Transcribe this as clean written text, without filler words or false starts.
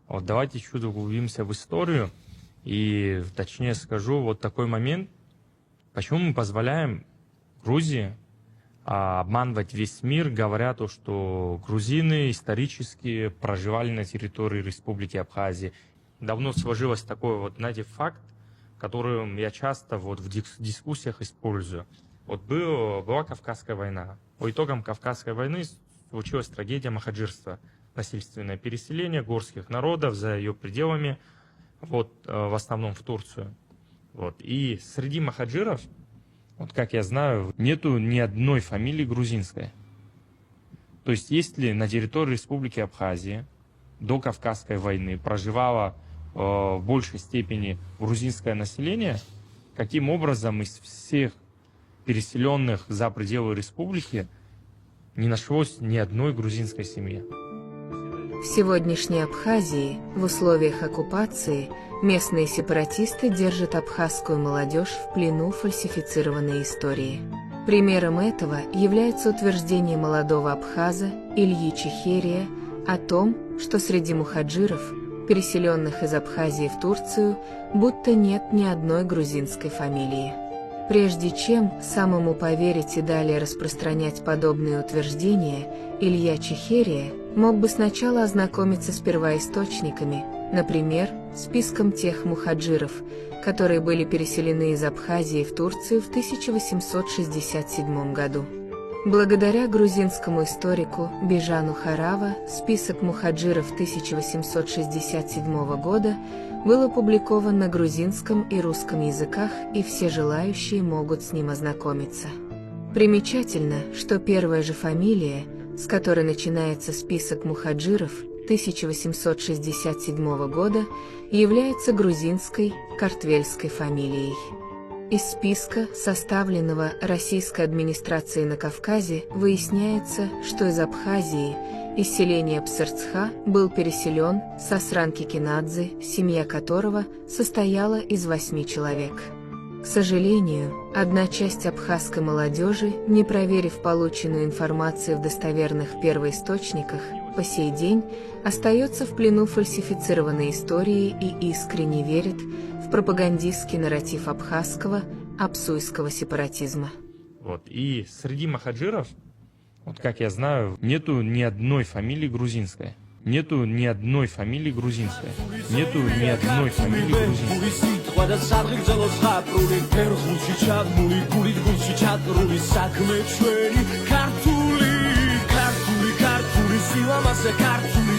Вот давайте чуть углубимся в историю. И точнее скажу, вот такой момент, почему мы позволяем Грузии обманывать весь мир, говоря то, что грузины исторически проживали на территории Республики Абхазия. Давно сложилось такой вот, знаете, факт, который я часто вот в дискуссиях использую. Вот была Кавказская война. По итогам Кавказской войны случилась трагедия махаджирства. Насильственное переселение горских народов за ее пределами, вот, в основном в Турцию. Вот. И среди махаджиров, вот как я знаю, нету ни одной фамилии грузинской. То есть если на территории Республики Абхазия до Кавказской войны проживало в большей степени грузинское население, каким образом из всех переселенных за пределы республики не нашлось ни одной грузинской семьи? В сегодняшней Абхазии, в условиях оккупации, местные сепаратисты держат абхазскую молодежь в плену фальсифицированной истории. Примером этого является утверждение молодого абхаза Ильи Чехерия о том, что среди мухаджиров, переселенных из Абхазии в Турцию, будто нет ни одной грузинской фамилии. Прежде чем самому поверить и далее распространять подобные утверждения, Илья Чехерия мог бы сначала ознакомиться с первоисточниками, например, списком тех мухаджиров, которые были переселены из Абхазии в Турцию в 1867 году. Благодаря грузинскому историку Бижану Харава список мухаджиров 1867 года был опубликован на грузинском и русском языках, и все желающие могут с ним ознакомиться. Примечательно, что первая же фамилия, с которой начинается список мухаджиров 1867 года, является грузинской картвельской фамилией. Из списка, составленного российской администрацией на Кавказе, выясняется, что из Абхазии, из селения Псырцха, был переселен Сасран Кикинадзе, семья которого состояла из 8 человек. К сожалению, одна часть абхазской молодежи, не проверив полученную информацию в достоверных первоисточниках, по сей день остается в плену фальсифицированной истории и искренне верит в пропагандистский нарратив абхазского, абсуйского сепаратизма. Вот. И среди махаджиров, вот как я знаю, нету ни одной фамилии грузинской. Нету ни одной фамилии грузинской. Нету ни одной фамилии грузинской. Kartuli, kartuli, kartuli, sila mase kartuli.